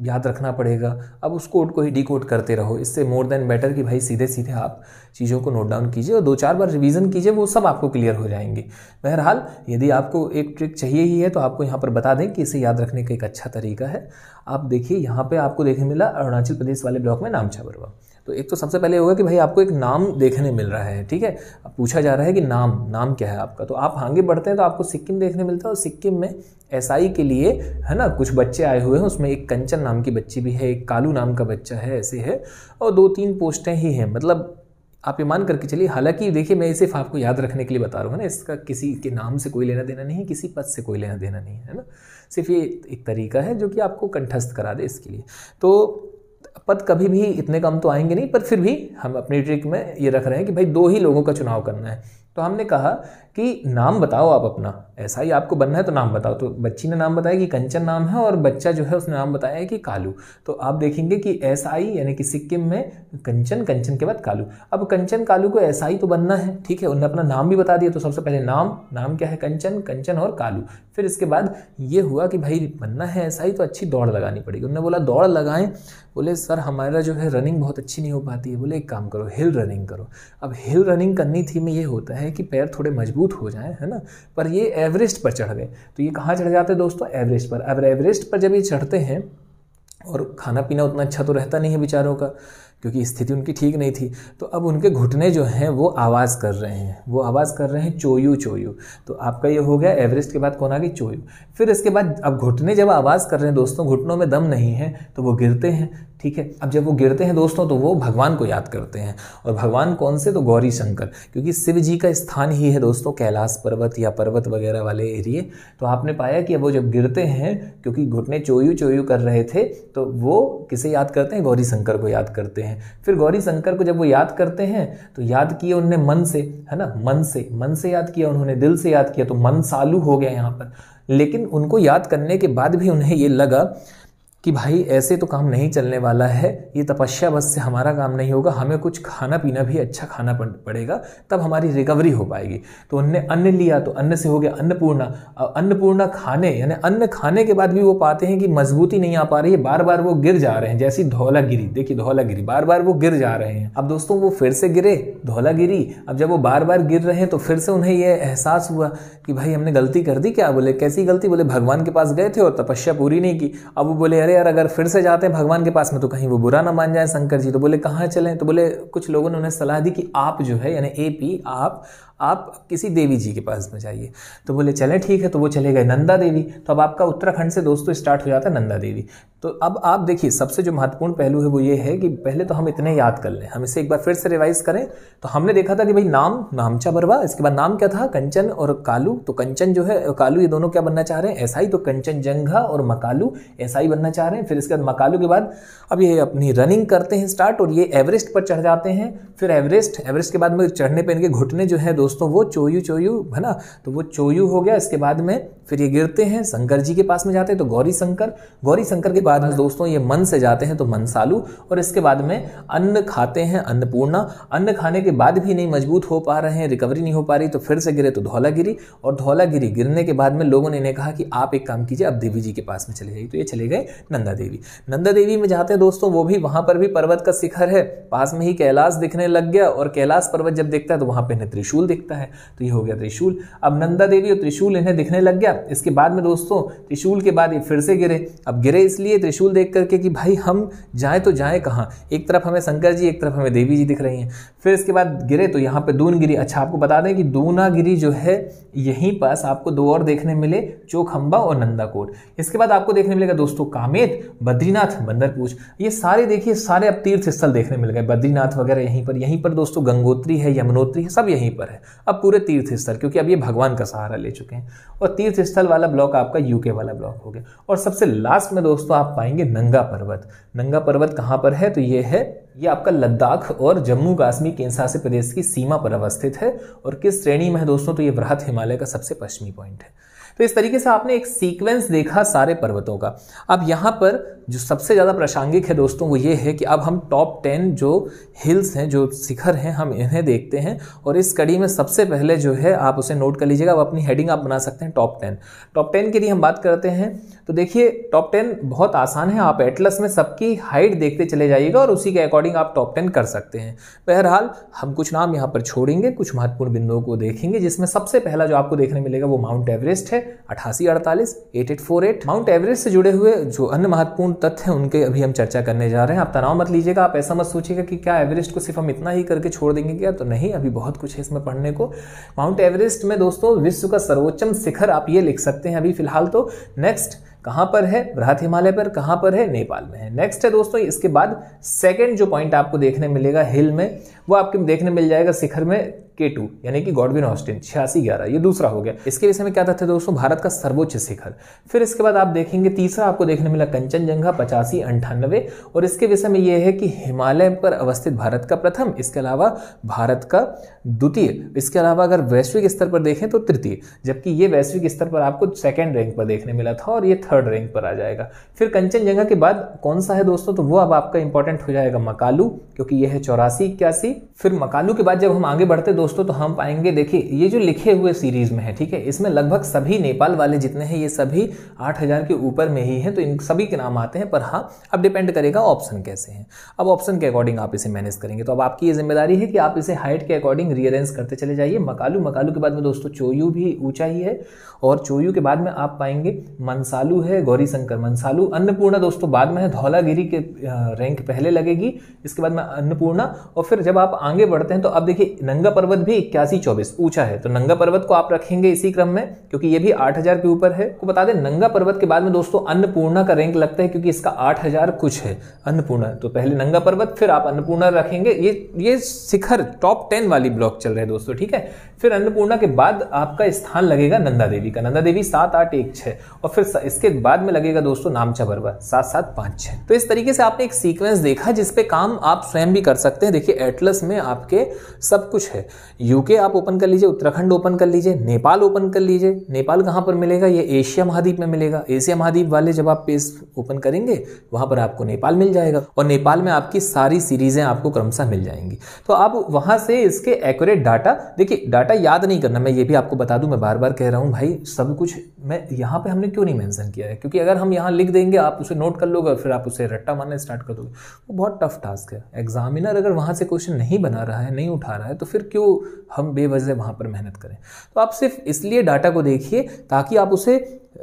याद रखना पड़ेगा। अब उस कोड को ही डिकोड करते रहो, इससे मोर देन बेटर कि भाई सीधे सीधे आप चीज़ों को नोट डाउन कीजिए और 2-4 बार रिवीजन कीजिए, वो सब आपको क्लियर हो जाएंगे। बहरहाल यदि आपको एक ट्रिक चाहिए ही है तो आपको यहाँ पर बता दें कि इसे याद रखने का एक अच्छा तरीका है। आप देखिए यहाँ पे आपको देखने मिला अरुणाचल प्रदेश वाले ब्लॉक में नामचा पर्वत। तो एक तो सबसे पहले होगा कि भाई आपको एक नाम देखने मिल रहा है, ठीक है। अब पूछा जा रहा है कि नाम क्या है आपका, तो आप आगे बढ़ते हैं तो आपको सिक्किम देखने मिलता है। और सिक्किम में एसआई के लिए, है ना, कुछ बच्चे आए हुए हैं, उसमें एक कंचन नाम की बच्ची भी है, एक कालू नाम का बच्चा है, ऐसे है, और 2-3 पोस्टें ही हैं। मतलब आप ये मान करके चलिए, हालांकि देखिए मैं सिर्फ आपको याद रखने के लिए बता रहा हूँ ना, इसका किसी के नाम से कोई लेना देना नहीं, किसी पद से कोई लेना देना नहीं है ना, सिर्फ ये एक तरीका है जो कि आपको कंठस्थ करा दे इसके लिए। तो पद कभी भी इतने कम तो आएंगे नहीं, पर फिर भी हम अपनी ट्रिक में ये रख रहे हैं कि भाई 2 ही लोगों का चुनाव करना है। तो हमने कहा कि नाम बताओ आप अपना, ऐसा ही आपको बनना है तो नाम बताओ। तो बच्ची ने नाम बताया कि कंचन नाम है और बच्चा जो है उसने नाम बताया है कि कालू। तो आप देखेंगे कि SI यानी कि सिक्किम में कंचन, कंचन के बाद कालू। अब कंचन कालू को SI तो बनना है, ठीक है, उन्होंने अपना नाम भी बता दिया। तो सबसे पहले नाम क्या है, कंचन, कंचन और कालू। फिर इसके बाद ये हुआ कि भाई बनना है SI तो अच्छी दौड़ लगानी पड़ेगी। उन्होंने बोला दौड़ लगाएं। बोले सर हमारा जो है रनिंग बहुत अच्छी नहीं हो पाती है। बोले एक काम करो, हिल रनिंग करो। अब हिल रनिंग करनी थी में ये होता है कि पैर थोड़े मजबूत हो जाएं, है ना। पर ये एवरेस्ट पर चढ़ गए। तो ये कहाँ चढ़ जाते हैं दोस्तों, एवरेस्ट पर। अब एवरेस्ट पर जब ये चढ़ते हैं और खाना पीना उतना अच्छा तो रहता नहीं है बेचारों का, क्योंकि स्थिति उनकी ठीक नहीं थी। तो अब उनके घुटने जो हैं वो आवाज़ कर रहे हैं, वो आवाज़ कर रहे हैं चोयू चोयू। तो आपका ये हो गया एवरेस्ट के बाद कौन आ गई, चोयू। फिर इसके बाद अब घुटने जब आवाज़ कर रहे हैं दोस्तों, घुटनों में दम नहीं है तो वो गिरते हैं, ठीक है। अब जब वो गिरते हैं दोस्तों तो वो भगवान को याद करते हैं। और भगवान कौन से, तो गौरी शंकर, क्योंकि शिव जी का स्थान ही है दोस्तों कैलाश पर्वत या पर्वत वगैरह वाले एरिए। तो आपने पाया कि वो जब गिरते हैं, क्योंकि घुटने चोयू चोयू कर रहे थे, तो वो किसे याद करते हैं, गौरी शंकर को याद करते हैं। फिर गौरी शंकर को जब वो याद करते हैं तो याद किए उनने मन से, है ना, मन से याद किया उन्होंने, दिल से याद किया। तो मन सालू हो गया यहाँ पर। लेकिन उनको याद करने के बाद भी उन्हें ये लगा कि भाई ऐसे तो काम नहीं चलने वाला है, ये तपस्या बस से हमारा काम नहीं होगा, हमें कुछ खाना पीना भी अच्छा खाना पड़ेगा, तब हमारी रिकवरी हो पाएगी। तो उनने अन्न लिया, तो अन्न से हो गया अन्नपूर्णा। अन्नपूर्णा खाने, यानी अन्न खाने के बाद भी वो पाते हैं कि मजबूती नहीं आ पा रही है, बार बार वो गिर जा रहे हैं। जैसी धौलागिरी, देखिए धौलागिरी, बार बार वो गिर जा रहे हैं। अब दोस्तों वो फिर से गिरे, धौलागिरी। अब जब वो बार बार गिर रहे हैं तो फिर से उन्हें यह एहसास हुआ कि भाई हमने गलती कर दी क्या। बोले कैसी गलती, बोले भगवान के पास गए थे और तपस्या पूरी नहीं की। अब वो बोले अरे यार अगर फिर से जाते हैं भगवान के पास में तो कहीं वो बुरा ना मान जाए शंकर जी। तो बोले कहाँ चलें, तो बोले कुछ लोगों ने उन्हें सलाह दी कि आप जो है यानी AP आप किसी देवी जी के पास में जाइए। तो बोले चलें ठीक है। तो वो चले गए नंदा देवी। तो अब आपका उत्तराखंड से दोस्तों स्टार्ट हो जाता है नंदा देवी। तो अब आप देखिए सबसे जो महत्वपूर्ण पहलू है वो ये है कि पहले तो हम इतने याद कर लें, हम इसे एक बार फिर से रिवाइज करें। तो हमने देखा था कि भाई नामचा बरवा, इसके बाद नाम क्या था, कंचन और कालू। तो कंचन जो है कालू ये दोनों क्या बनना चाह रहे हैं, SI। तो कंचन जंघा और मकालू SI बनना चाह रहे हैं। फिर इसके बाद मकालू के बाद अब ये अपनी रनिंग करते हैं स्टार्ट और ये एवरेस्ट पर चढ़ जाते हैं। फिर एवरेस्ट के बाद में चढ़ने पर इनके घुटने जो है दोस्तों वो चोयू चोयू, है ना। तो वो चोयू हो गया। इसके बाद में फिर ये गिरते हैं, शंकर जी के पास में जाते हैं तो गौरी शंकर के बाद में दोस्तों ये मन से जाते हैं तो मनसालू। और इसके बाद में अन्न खाते हैं, अन्नपूर्णा। अन्न खाने के बाद भी नहीं मजबूत हो पा रहे हैं, रिकवरी नहीं हो पा रही, तो फिर से गिरे तो धौलागिरी। और धौलागिरी गिरने के बाद में लोगों ने इन्हें कहा कि आप एक काम कीजिए, अब देवी जी के पास में चले जाइए। तो ये चले गए नंदा देवी में जाते हैं दोस्तों। वो भी वहां पर भी पर्वत का शिखर है, पास में ही कैलाश दिखने लग गया। और कैलाश पर्वत जब दिखता है तो वहां पे इन्हें त्रिशूल दिखता है। तो ये हो गया त्रिशूल। अब नंदा देवी और त्रिशूल इन्हें दिखने लग गया। इसके बाद में दोस्तों त्रिशूल के बाद ये फिर से गिरे। अब गिरे इसलिए त्रिशूल देख करके कि भाई हम जाए तो जाए कहाँ, एक तरफ हमें शंकर जी, एक तरफ हमें देवी जी दिख रही हैं। फिर इसके बाद गिरे तो यहाँ पे दूनगिरी। अच्छा आपको बता दें कि दूनागिरी जो है यहीं पास आपको दो और देखने मिले, चोखंबा और नंदाकोट। इसके बाद आपको देखने मिलेगा दोस्तों कामेत, बद्रीनाथ, बंदरपूछ। ये सारे देखिए सारे अब तीर्थ स्थल देखने मिल गए। बद्रीनाथ वगैरह यहीं पर दोस्तों गंगोत्री है, यमुनोत्री है, सब यहीं पर है। अब पूरे तीर्थ स्थल, क्योंकि अब ये भगवान का सहारा ले चुके हैं। और तीर्थ स्थल वाला ब्लॉक आपका UK वाला ब्लॉक हो गया। और सबसे लास्ट में दोस्तों आप पाएंगे नंगा पर्वत। नंगा पर्वत कहाँ पर है, तो ये आपका लद्दाख और जम्मू कश्मीर केंद्र शासित प्रदेश की सीमा पर अवस्थित है। और किस श्रेणी में है दोस्तों, तो ये बृहत हिमालय का सबसे पश्चिमी पॉइंट है। तो इस तरीके से आपने एक सीक्वेंस देखा सारे पर्वतों का। अब यहाँ पर जो सबसे ज़्यादा प्रासंगिक है दोस्तों वो ये है कि अब हम टॉप 10 जो हिल्स हैं, जो शिखर हैं, हम इन्हें देखते हैं। और इस कड़ी में सबसे पहले जो है आप उसे नोट कर लीजिएगा। अब अपनी हेडिंग आप बना सकते हैं टॉप 10। टॉप 10 के लिए हम बात करते हैं तो देखिए टॉप 10 बहुत आसान है। आप एटलस में सबकी हाइट देखते चले जाइएगा और उसी के अकॉर्डिंग आप टॉप 10 कर सकते हैं। बहरहाल हम कुछ नाम यहाँ पर छोड़ेंगे, कुछ महत्वपूर्ण बिंदुओं को देखेंगे, जिसमें सबसे पहला जो आपको देखने मिलेगा वो माउंट एवरेस्ट है, 8848 8848। माउंट एवरेस्ट से जुड़े हुए जो अन्य महत्वपूर्ण तथ्य हैं उनके अभी हम चर्चा करने जा रहे हैं। आप तनाव मत लीजिएगा, आप ऐसा मत सोचिएगा कि क्या एवरेस्ट को सिर्फ हम इतना ही करके छोड़ देंगे क्या, तो नहीं, अभी बहुत कुछ है इसमें पढ़ने को। माउंट एवरेस्ट में दोस्तों विश्व का सर्वोच्चम शिखर आप ये लिख सकते हैं अभी फिलहाल तो। नेक्स्ट कहां पर है, बृहत हिमालय पर। कहां पर है, नेपाल में है। नेक्स्ट है दोस्तों इसके बाद सेकंड जो पॉइंट आपको देखने मिलेगा हिल में, वो आपको देखने मिल जाएगा शिखर में K2 यानी कि गॉडविन ऑस्टिन 8611, ये दूसरा हो गया। इसके विषय में क्या तथ्य दोस्तों, भारत का सर्वोच्च शिखर। फिर इसके बाद आप देखेंगे तीसरा आपको देखने मिला कंचनजंगा 8598, और इसके विषय में ये है कि हिमालय पर अवस्थित भारत का प्रथम, इसके अलावा भारत का द्वितीय, इसके अलावा अगर वैश्विक स्तर पर देखें तो तृतीय, जबकि ये वैश्विक स्तर पर आपको सेकेंड रैंक पर देखने मिला था और ये थर्ड रैंक पर आ जाएगा। फिर कंचनजंगा के बाद कौन सा है दोस्तों, तो वो अब आपका इंपॉर्टेंट हो जाएगा मकालू, क्योंकि ये है 8481। फिर मकालू के बाद जब हम आगे बढ़ते दोस्तों तो हम पाएंगे, देखिए ये जो लिखे हुए सीरीज में है, ठीक है, इसमें लगभग सभी नेपाल वाले जितने हैं ये सभी 8000 के ऊपर में ही हैं, तो इन सभी के नाम आते हैं। पर हाँ, अब डिपेंड करेगा ऑप्शन कैसे हैं। अब ऑप्शन के अकॉर्डिंग आप इसे मैनेज करेंगे, तो अब आपकी ये जिम्मेदारी है कि आप इसे हाइट के अकॉर्डिंग रीअरेंज करते चले जाइए। मकालू के बाद में दोस्तों चोयू भी ऊंचा ही है, और चोयू के बाद में आप पाएंगे मनसालू है, गौरीशंकर मनसालू, अन्नपूर्णा दोस्तों बाद में है, धौलागिरी के रैंक पहले लगेगी, इसके बाद में अन्नपूर्णा। और फिर जब आप आगे बढ़ते हैं तो अब देखिए नंगा पर्वत भी 8124 ऊंचा है, तो नंगा पर्वत को आप रखेंगे इसी क्रम में, क्योंकि ये भी 8000 के ऊपर है। को बता दें नंगा पर्वत के बाद में दोस्तों अन्नपूर्णा का रैंक लगता है, क्योंकि इसका 8000 कुछ है अन्नपूर्णा, तो पहले नंगा पर्वत फिर आप अन्नपूर्णा रखेंगे। ये शिखर टॉप 10 वाली ब्लॉक चल रहे हैं दोस्तों, ठीक है। फिर अन्नपूर्णा के बाद आपका स्थान लगेगा नंदा देवी का, नंदा देवी 7816, और फिर इसके बाद में लगेगा दोस्तों नामचा पर्वत 7756। तो इस तरीके से आपने एक सीक्वेंस देखा जिस पे काम आप स्वयं भी कर सकते हैं। देखिए एटलस में आपके सब कुछ है, यूके आप ओपन कर लीजिए, उत्तराखंड ओपन कर लीजिए, नेपाल ओपन कर लीजिए। नेपाल कहाँ पर मिलेगा, ये एशिया महाद्वीप में मिलेगा। एशिया महाद्वीप वाले जब आप पेज ओपन करेंगे वहां पर आपको नेपाल मिल जाएगा, और नेपाल में आपकी सारी सीरीजें आपको क्रमशः मिल जाएंगी। तो आप वहां से इसके एक्यूरेट डाटा, देखिए डाटा याद नहीं करना, मैं ये भी आपको बता दूं, मैं बार बार कह रहा हूं भाई, सब कुछ मैं यहाँ पे हमने क्यों नहीं मेंशन किया है, क्योंकि अगर हम यहाँ लिख देंगे आप उसे नोट कर लोगे और फिर आप उसे रट्टा मारना स्टार्ट कर दोगे, वो बहुत टफ टास्क है। एग्जामिनर अगर वहां से क्वेश्चन नहीं बना रहा है, नहीं उठा रहा है, तो फिर क्यों हम बेवजह वहां पर मेहनत करें। तो आप सिर्फ इसलिए डाटा को देखिए ताकि आप उसे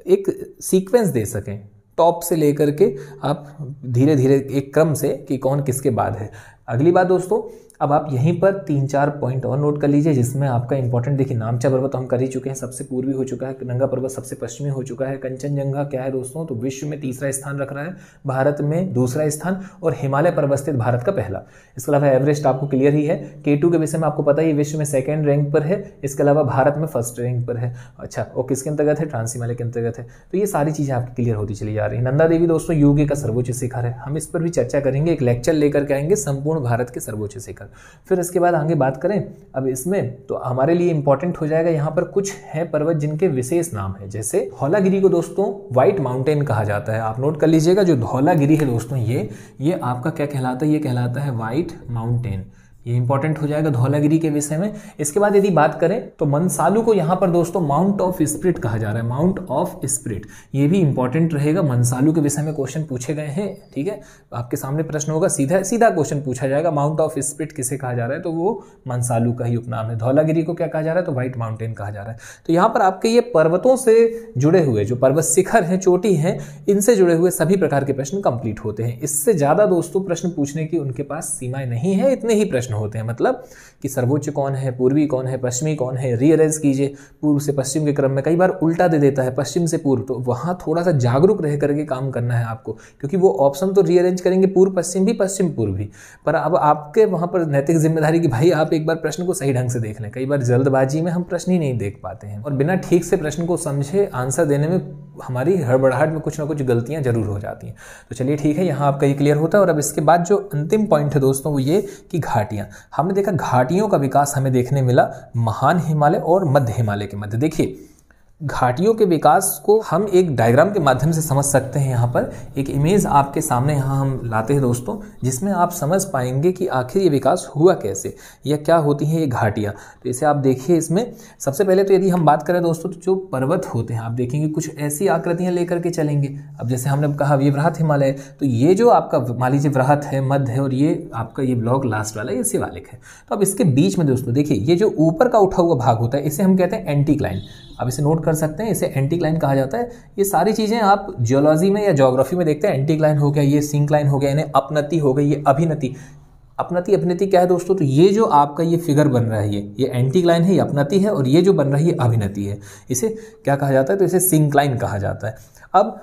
एक सीक्वेंस दे सकें, टॉप से लेकर के आप धीरे धीरे एक क्रम से कि कौन किसके बाद है। अगली बात दोस्तों, अब आप यहीं पर 3-4 पॉइंट और नोट कर लीजिए, जिसमें आपका इंपॉर्टेंट, देखिए नामचा पर्वत तो हम कर ही चुके हैं, सबसे पूर्वी हो चुका है, नंगा पर्वत सबसे पश्चिमी हो चुका है, कंचनजंगा क्या है दोस्तों, तो विश्व में 3रा स्थान रख रहा है, भारत में 2रा स्थान, और हिमालय पर अवस्थित भारत का पहला। इसके अलावा एवरेस्ट आपको क्लियर ही है। K2 के विषय में आपको पता है विश्व में 2nd रैंक पर है, इसके अलावा भारत में 1st रैंक पर है। अच्छा, और किसके अंतर्गत है, ट्रांस हिमालय के अंतर्गत है। तो ये सारी चीजें आपकी क्लियर होती चली जा रही है। नंदा देवी दोस्तों यूके का सर्वोच्च शिखर है, हम इस पर भी चर्चा करेंगे, एक लेक्चर लेकर के आएंगे, संपूर्ण भारत के सर्वोच्च शिखर। फिर इसके बाद आगे बात करें अब इसमें, तो हमारे लिए इंपॉर्टेंट हो जाएगा, यहाँ पर कुछ है पर्वत जिनके विशेष नाम है, जैसे धौलागिरी को दोस्तों व्हाइट माउंटेन कहा जाता है। आप नोट कर लीजिएगा, जो धौलागिरी है दोस्तों ये आपका क्या कहलाता है, ये कहलाता है व्हाइट माउंटेन। ये इंपॉर्टेंट हो जाएगा धौलागिरी के विषय में। इसके बाद यदि बात करें तो मनसालू को यहाँ पर दोस्तों माउंट ऑफ स्पिरिट कहा जा रहा है, माउंट ऑफ स्पिरिट, ये भी इंपॉर्टेंट रहेगा। मनसालू के विषय में क्वेश्चन पूछे गए हैं, ठीक है, आपके सामने प्रश्न होगा, सीधा क्वेश्चन पूछा जाएगा, माउंट ऑफ स्पिरिट किसे कहा जा रहा है, तो वो मनसालू का ही उपनाम है। धौलागिरी को क्या कहा जा रहा है, तो व्हाइट माउंटेन कहा जा रहा है। तो यहाँ पर आपके ये पर्वतों से जुड़े हुए जो पर्वत शिखर हैं, चोटी हैं, इनसे जुड़े हुए सभी प्रकार के प्रश्न कंप्लीट होते हैं। इससे ज्यादा दोस्तों प्रश्न पूछने की उनके पास सीमाएं नहीं है, इतने ही प्रश्न होते हैं। मतलब कि सर्वोच्च कौन है, पूर्वी कौन है, पश्चिमी कौन है, रीअरेंज कीजिए पूर्व से पश्चिम के क्रम में, कई बार उल्टा दे देता है पश्चिम से पूर्व, तो वहां थोड़ा सा जागरूक रह करके काम करना है आपको, क्योंकि वो ऑप्शन तो रीअरेंज करेंगे पूर्व पश्चिम भी, पश्चिम पूर्व भी, पर अब आपके वहां पर नैतिक जिम्मेदारी कि भाई आप एक बार प्रश्न को सही ढंग से देख लें। कई बार जल्दबाजी में हम प्रश्न ही नहीं देख पाते हैं, और बिना ठीक से प्रश्न को समझे आंसर देने में हमारी हड़बड़ाहट में कुछ ना कुछ गलतियां जरूर हो जाती हैं। तो चलिए ठीक है, यहाँ आपका ये क्लियर होता है। और अब इसके बाद जो अंतिम पॉइंट है दोस्तों वो ये कि घाटियां, हमने देखा घाटियों का विकास हमें देखने मिला महान हिमालय और मध्य हिमालय के मध्य। देखिए घाटियों के विकास को हम एक डायग्राम के माध्यम से समझ सकते हैं। यहाँ पर एक इमेज आपके सामने यहाँ हम लाते हैं दोस्तों, जिसमें आप समझ पाएंगे कि आखिर ये विकास हुआ कैसे या क्या होती हैं ये घाटियाँ। तो इसे आप देखिए, इसमें सबसे पहले तो यदि हम बात करें दोस्तों तो जो पर्वत होते हैं आप देखेंगे कुछ ऐसी आकृतियाँ लेकर के चलेंगे। अब जैसे हमने कहा ये वृहत हिमालय, तो ये जो आपका मान लीजिए वृहत है, मध्य है, और ये आपका ये ब्लॉक लास्ट वाला ये शिवालिक है। तो अब इसके बीच में दोस्तों देखिए ये जो ऊपर का उठा हुआ भाग होता है इसे हम कहते हैं एंटीक्लाइन। अब इसे नोट कर सकते हैं, इसे एंटीक्लाइन कहा जाता है। ये सारी चीजें आप जियोलॉजी में या ज्योग्राफी में देखते हैं, एंटीक्लाइन हो गया, ये सिंक्लाइन हो गया, इन्हें अपनति हो गई, ये अभिनति। अपनति अपनति क्या है दोस्तों, तो ये जो आपका ये फिगर बन रहा है ये एंटीक्लाइन है, ये अपनति है, और ये जो बन रही है अभिनति है, इसे क्या कहा जाता है, तो इसे सिंक्लाइन कहा जाता है। अब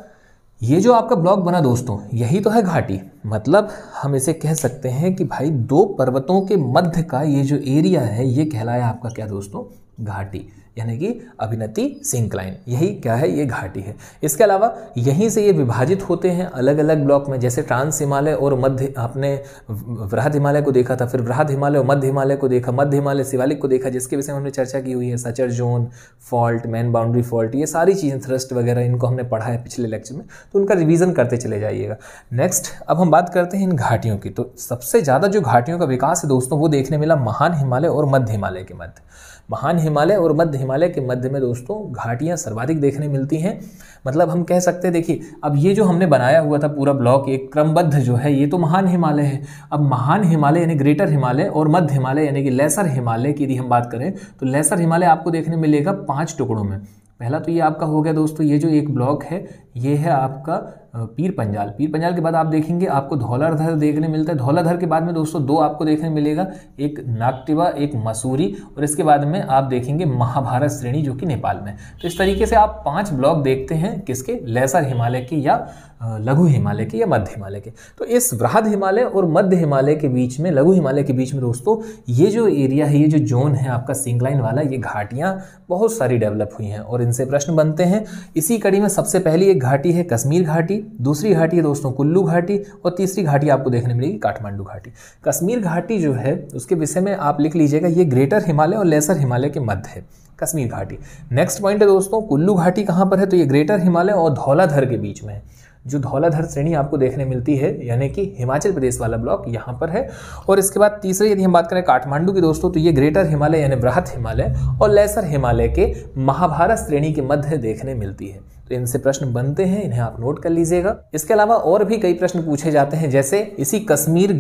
ये जो आपका ब्लॉक बना दोस्तों, यही तो है घाटी। मतलब हम इसे कह सकते हैं कि भाई दो पर्वतों के मध्य का ये जो एरिया है ये कहलाया आपका क्या दोस्तों, घाटी, यानी कि अभिनति सिंक्लाइन। यही क्या है, ये घाटी है। इसके अलावा यहीं से ये विभाजित होते हैं अलग अलग ब्लॉक में, जैसे ट्रांस हिमालय और मध्य, आपने वृहद हिमालय को देखा था, फिर वृहद हिमालय और मध्य हिमालय को देखा, मध्य हिमालय शिवालिक को देखा, जिसके विषय में हमने चर्चा की हुई है, suture zone, fault, man boundary fault, ये सारी चीज़ें, थ्रस्ट वगैरह, इनको हमने पढ़ा है पिछले लेक्चर में, तो उनका रिवीजन करते चले जाइएगा। नेक्स्ट अब हम बात करते हैं इन घाटियों की। तो सबसे ज़्यादा जो घाटियों का विकास है दोस्तों वो देखने मिला महान हिमालय और मध्य हिमालय के मध्य। महान हिमालय और मध्य हिमालय के मध्य में दोस्तों घाटियां सर्वाधिक देखने मिलती हैं। मतलब हम कह सकते हैं, देखिए अब ये जो हमने बनाया हुआ था पूरा ब्लॉक एक क्रमबद्ध जो है, ये तो महान हिमालय है। अब महान हिमालय यानी ग्रेटर हिमालय और मध्य हिमालय यानी कि लेसर हिमालय की यदि हम बात करें तो लेसर हिमालय आपको देखने मिलेगा 5 टुकड़ों में। पहला तो ये आपका हो गया दोस्तों, ये जो एक ब्लॉक है ये है आपका पीर पंजाल। पीर पंजाल के बाद आप देखेंगे आपको धौलाधर देखने मिलता है। धौलाधर के बाद में दोस्तों 2 आपको देखने मिलेगा, एक नागटिवा, एक मसूरी, और इसके बाद में आप देखेंगे महाभारत श्रेणी जो कि नेपाल में। तो इस तरीके से आप 5 ब्लॉक देखते हैं, किसके, लेसर हिमालय के या लघु हिमालय के या मध्य हिमालय के। तो इस वृहद हिमालय और मध्य हिमालय के बीच में, लघु हिमालय के बीच में दोस्तों ये जो एरिया है, ये जो जोन है आपका सिंक्लाइन वाला, ये घाटियां बहुत सारी डेवलप हुई हैं और इनसे प्रश्न बनते हैं। इसी कड़ी में सबसे पहली एक घाटी है कश्मीर घाटी, दूसरी घाटी है दोस्तों कुल्लू घाटी, और तीसरी घाटी आपको देखने मिलेगी काठमांडू घाटी। कश्मीर घाटी जो है उसके विषय में आप लिख लीजिएगा, ये ग्रेटर हिमालय और लेसर हिमालय के मध्य है कश्मीर घाटी। नेक्स्ट पॉइंट है दोस्तों कुल्लू घाटी कहाँ पर है, तो ये ग्रेटर हिमालय और धौलाधर के बीच में है। जो धौलाधर श्रेणी आपको देखने मिलती है यानी कि हिमाचल प्रदेश वाला ब्लॉक यहाँ पर है। और इसके बाद तीसरे यदि हम बात करें काठमांडू की दोस्तों, तो ये ग्रेटर हिमालय यानी वृहद हिमालय और लेसर हिमालय के महाभारत श्रेणी के मध्य देखने मिलती है। तो इनसे प्रश्न बनते हैं, इन्हें आप नोट कर लीजिएगा। इसके अलावा और भी कई प्रश्न पूछे जाते हैं, जैसे इसी कश्मीर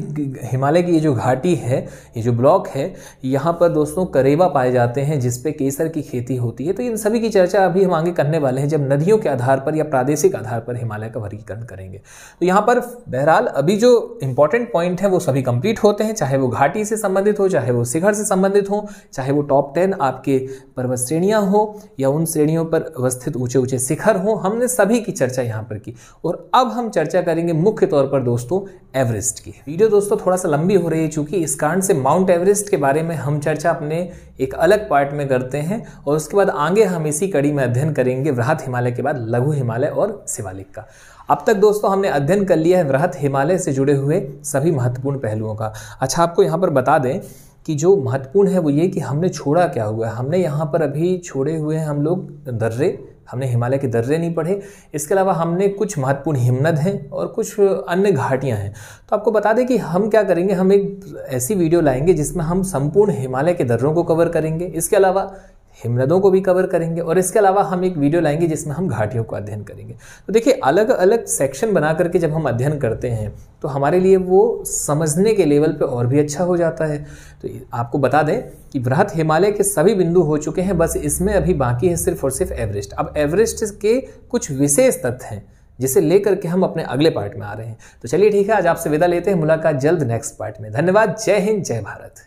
हिमालय की ये जो घाटी है, ये जो ब्लॉक है, यहाँ पर दोस्तों करेवा पाए जाते हैं जिसपे केसर की खेती होती है। तो इन सभी की चर्चा अभी हम आगे करने वाले हैं जब नदियों के आधार पर या प्रादेशिक आधार पर हिमालय का वर्गीकरण करेंगे। तो यहाँ पर बहरहाल अभी जो इंपॉर्टेंट पॉइंट है वो सभी कंप्लीट होते हैं, चाहे वो घाटी से संबंधित हो, चाहे वो शिखर से संबंधित हो, चाहे वो टॉप 10 आपके पर्वत श्रेणियां हो या उन श्रेणियों पर अवस्थित ऊंचे ऊंचे शिखर हो, हमने सभी की चर्चा यहां पर की। और अब हम चर्चा करेंगे मुख्य तौर पर दोस्तों एवरेस्ट की। वीडियो दोस्तों थोड़ा सा लंबी हो रही है चूंकि इस कारण से माउंट एवरेस्ट के बारे में हम चर्चा अपने एक अलग पार्ट में करते हैं, और उसके बाद आगे हम इसी कड़ी में अध्ययन करेंगे वृहद हिमालय के बाद लघु हिमालय और शिवालिक का। अब तक दोस्तों हमने अध्ययन कर लिया है वृहद हिमालय से जुड़े हुए सभी महत्वपूर्ण पहलुओं का। अच्छा, आपको यहाँ पर बता दें कि जो महत्वपूर्ण है वो ये कि हमने छोड़ा क्या हुआ है। हमने यहाँ पर अभी छोड़े हुए हैं हम लोग दर्रे, हमने हिमालय के दर्रे नहीं पढ़े। इसके अलावा हमने कुछ महत्वपूर्ण हिमनद हैं और कुछ अन्य घाटियां हैं। तो आपको बता दें कि हम क्या करेंगे, हम एक ऐसी वीडियो लाएंगे जिसमें हम संपूर्ण हिमालय के दर्रों को कवर करेंगे, इसके अलावा हिमनदों को भी कवर करेंगे, और इसके अलावा हम एक वीडियो लाएंगे जिसमें हम घाटियों को अध्ययन करेंगे। तो देखिए अलग अलग सेक्शन बना करके जब हम अध्ययन करते हैं तो हमारे लिए वो समझने के लेवल पे और भी अच्छा हो जाता है। तो आपको बता दें कि वृहद हिमालय के सभी बिंदु हो चुके हैं, बस इसमें अभी बाकी है सिर्फ और सिर्फ एवरेस्ट। अब एवरेस्ट के कुछ विशेष तथ्य हैं जिसे लेकर के हम अपने अगले पार्ट में आ रहे हैं। तो चलिए ठीक है, आज आपसे विदा लेते हैं, मुलाकात जल्द नेक्स्ट पार्ट में। धन्यवाद, जय हिंद, जय भारत।